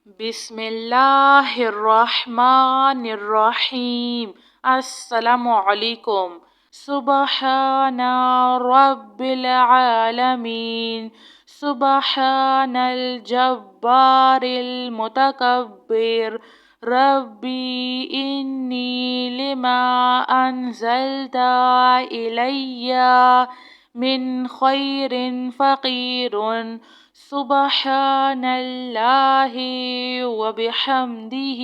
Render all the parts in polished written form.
بسم اللہ الرحمن الرحیم۔ السلام علیکم۔ سبحان رب العالمین، سبحان الجبار المتکبر، ربی انی لما انزلت الی من خیر فقیر، سبحان اللہ وبحمدہ،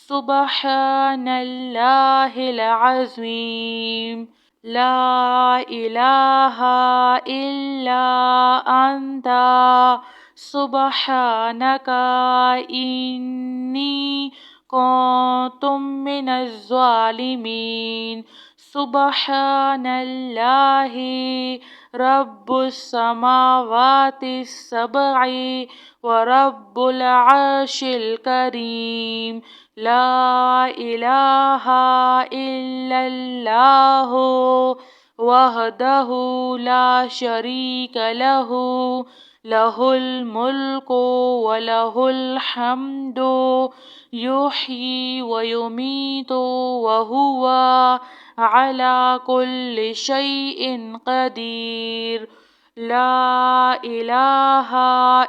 سبحان اللہ العظیم، لا الہ الا انت سبحانک انی کنت من الظالمین، سبحان اللہ رب السماوات السبع ورب العرش الکریم، لا الہ الا اللہ وحدہ لا شریک لہ، لہ الملک ولہ الحمد، یحیی ویمیت وہو علی کل شیء قدیر، لا الہ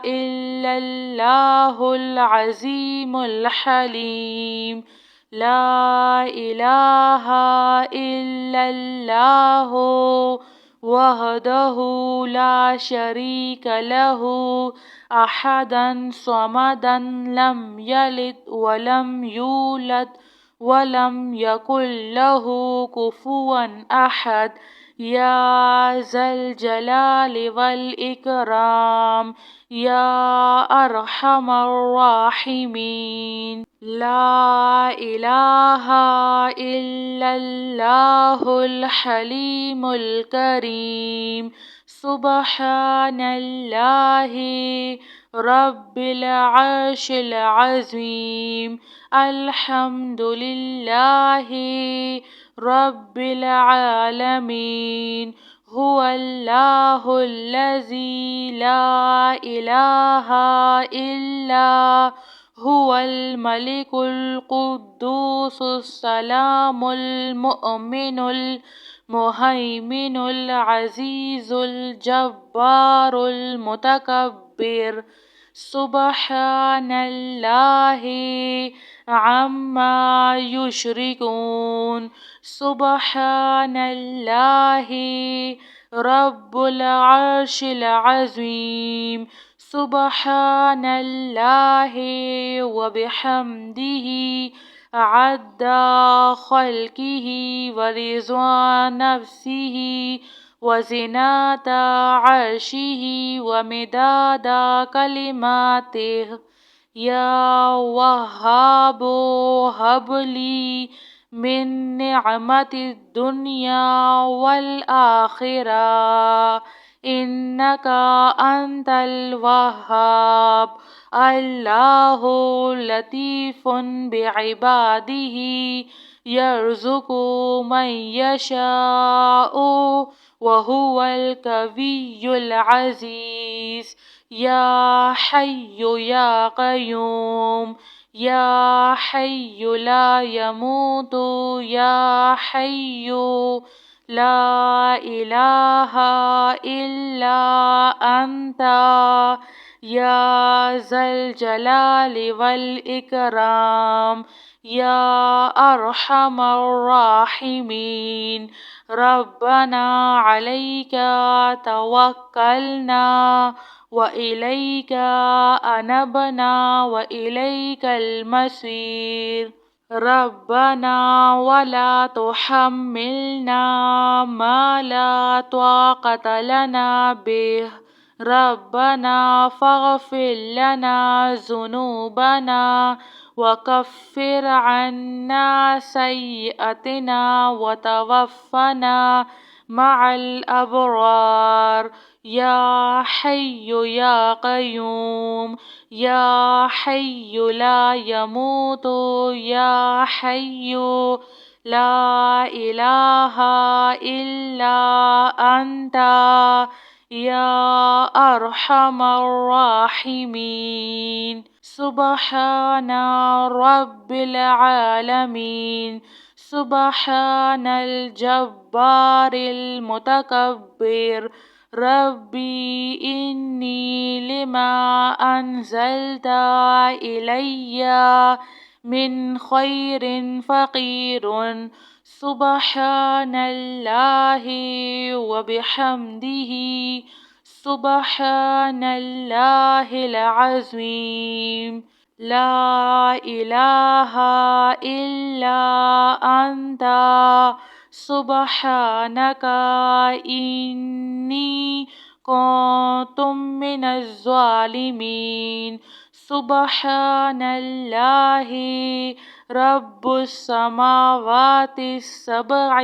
الا اللہ العظیم الحلیم، لا الہ الا اللہ وحدہ لا شریک لہ، احدا صمدا لم یلد ولم یولد ولم یکن لہ کفوا احد، یا ذا الجلال والاکرام، یا ارحم الراحمین، لا الہ الا اللہ الحلیم الکریم، سبحان اللہ رب العرش العظیم، الحمد للہ رب العالمین، هو اللہ الذی لا الہ الا هو الملک القدوس السلام المؤمن المہیمن العزیز الجبار المتکبر، سبحان اللہ عما یشرکون، سبحان اللہ رب العرش العظیم، سبحان اللہ وبحمدہ، عدد خلقہ ورضا نفسہ وزنة عرشہ ومداد کلماتہ، یا وہاب ہب لی من نعمت الدنیا والآخرہ، انک انت الوہاب، اللہ لطیف بعبادہ، یرزق من یشاء وہو القوی العزیز، یا حی یا قیوم، یا حی لا یموت، یا حی لا الہ الا انت، یا ذا الجلال والاکرام، یا ارحم الراحمین، ربنا علیک توکلنا وإلیک انبنا وإلیک المصیر، ربنا ولا تحملنا ما لا طاقة لنا به، ربنا فاغفر لنا ذنوبنا وكفر عنا سيئاتنا وتوفنا مع الأبرار، یا حی یا قیوم، یا حی لا یموت، یا حی لا الہ الا انت، يا أرحم الراحمين. سبحان رب العالمين. سبحان الجبار المتكبر. ربي إني لما أنزلت إلي من خير فقير. سبحان الله وبحمده. سبحان الله العظيم. لا إله إلا أنت سبحانك إني كنت من الظالمين. سبحان الله رب السماوات السبع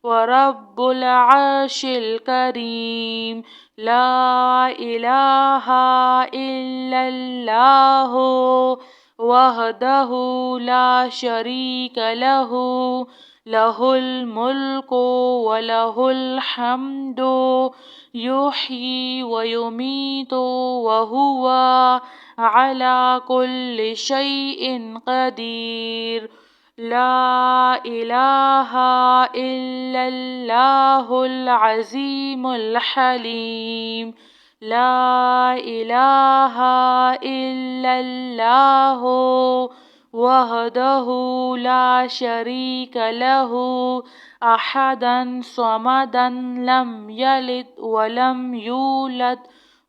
ورب العرش الكريم. لا إله إلا الله وحده لا شريك له. له الملك وله الحمد يحيي ويميت وهو على كل شيء قدير. لا إله إلا الله العظيم الحليم. لا إله إلا الله وحده لا شريك له أحدا صمدا لم يلد ولم يولد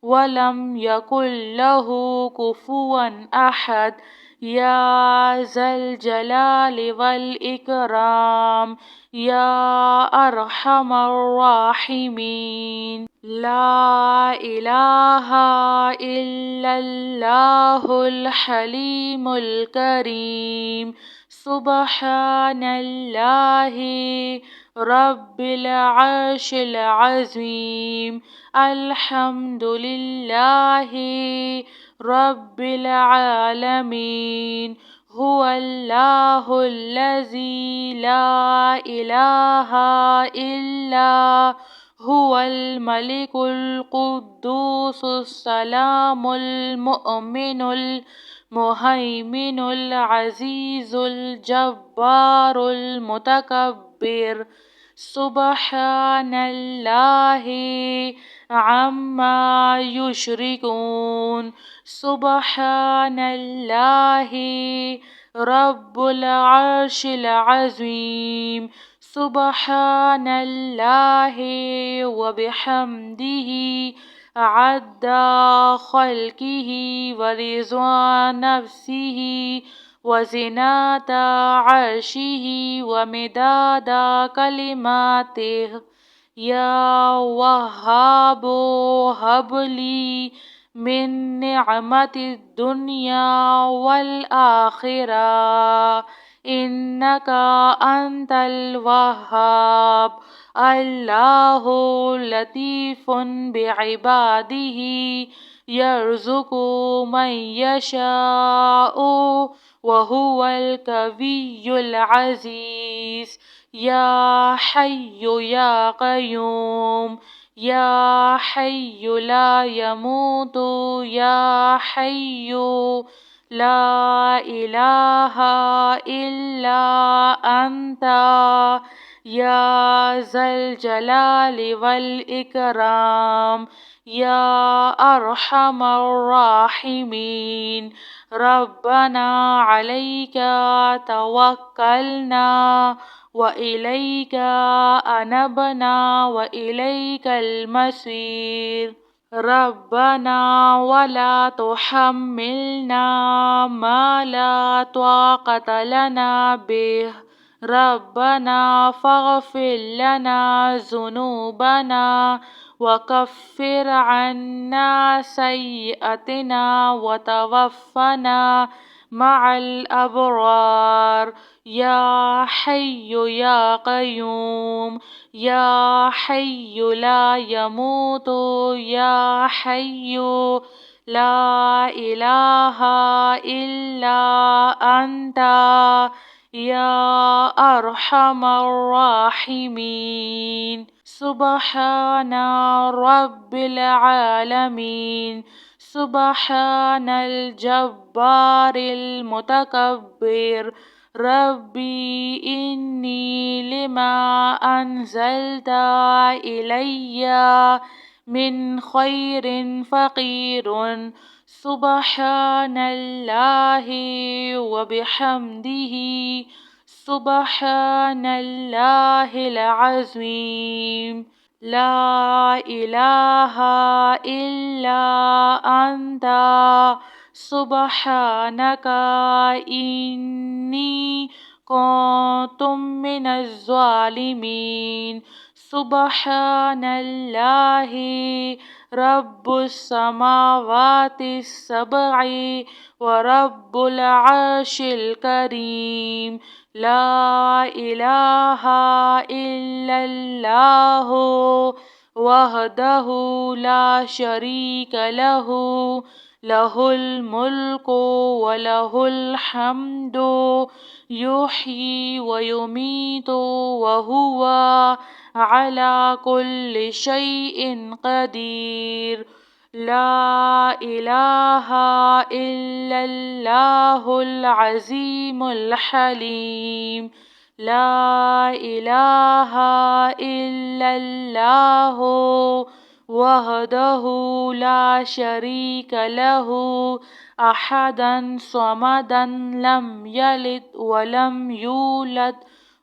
ولم يكن له كفوا أحد. يا ذا الجلال والإكرام يا أرحم الراحمين. لا إله إلا الله الحليم الكريم. سبحان الله رب العرش العظيم. الحمد لله رب العالمين. هو الله الذي لا إله إلا هو الملك القدوس السلام المؤمن المهيمن العزيز الجبار المتكبر. سبحان الله عما يشركون. سبحان الله رب العرش العظيم. سبحان الله وبحمده عد خلقه ورضا نفسه وزنة عرشه ومداد كلماته. يا وهاب هب لي من نعمة الدنيا والآخرة إنك أنت الوهاب. الله لطيف بعباده يرزق من يشاء وهو القوي العزيز. يا حي يا قيوم يا حي لا يموت يا حي لا إله إلا أنت يا ذا الجلال والإكرام يا أرحم الراحمين. ربنا عليك توكلنا وإليك أنبنا وإليك المصير. ربنا ولا تحملنا ما لا طاقة لنا به. ربنا فاغفر لنا ذنوبنا وكفر عنا سيئاتنا وتوفنا مع الأبرار. يا حي يا قيوم يا حي لا يموت يا حي لا إله إلا أنت يا أرحم الراحمين. سبحان رب العالمين. سبحان الجبار المتكبر. ربي إني لما أنزلت إلي من خير فقير. سبحان الله وبحمده. سبحان الله العظيم. لا إله إلا أنت سبحانك إني كنت من الظالمين. سبحان الله رب السماوات السبع ورب العرش الكريم. لا إله إلا الله وحده لا شريك له. له الملك وله الحمد يحيي ويميت وهو على كل شيء قدير. لا إله إلا الله العظيم الحليم. لا إله إلا الله وحده لا شريك له أحدا صمدا لم يلد ولم يولد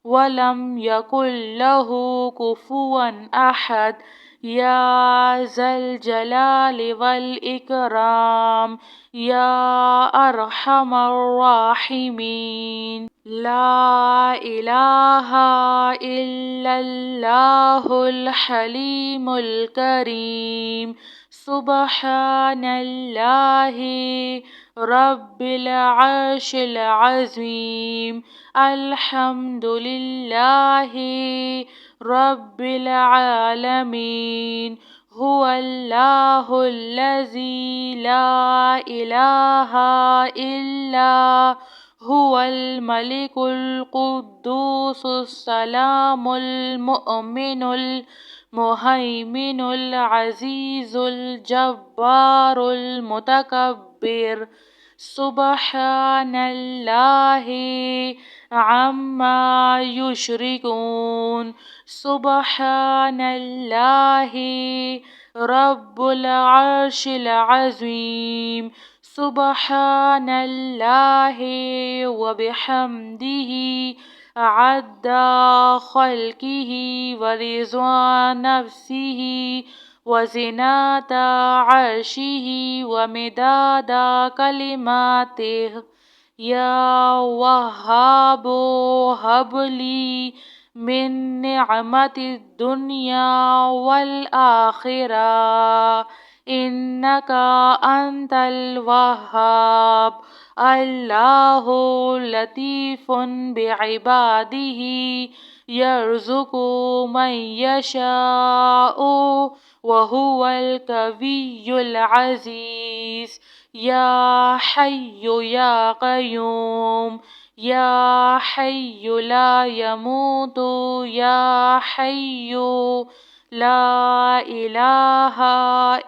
ولم يكن له كفوا أحد. يا ذا الجلال والإكرام يا أرحم الراحمين. لا إله إلا الله الحليم الكريم. سبحان الله رب العرش العظيم. الحمد لله رب العالمين. هو الله الذي لا إله إلا هو الملك القدوس السلام المؤمن المهيمن العزيز الجبار المتكبر. سبحان الله عما يشركون. سبحان الله رب العرش العظيم. سبحان الله وبحمده عد خلقه ورضا نفسه وزنة عرشه ومداد كلماته. يا وهاب هب لي من نعمة الدنيا والآخرة إنك أنت الوهاب. الله لطيف بعباده يرزق من يشاء وهو القوي العزيز. يا حي يا قيوم يا حي لا يموت يا حي لا إله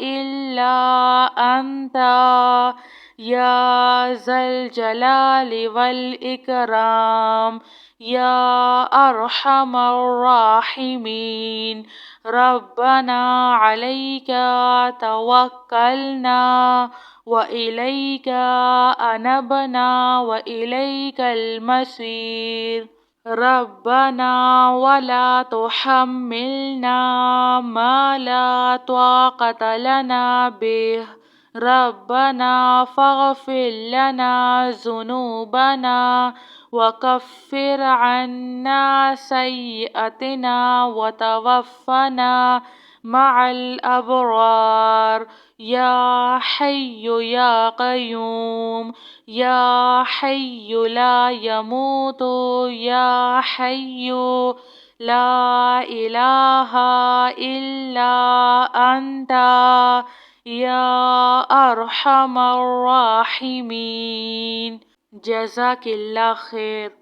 إلا أنت يا ذا الجلال والإكرام يا أرحم الراحمين. ربنا عليك توكلنا وإليك أنبنا وإليك المصير. ربنا ولا تحملنا ما لا طاقة لنا به. ربنا فاغفر لنا ذنوبنا وكفر عنا سيئاتنا وتوفنا مع الأبرار. يا حي يا قيوم يا حي لا يموت يا حي لا إله إلا أنت يا أرحم الراحمين. جزاك الله خير.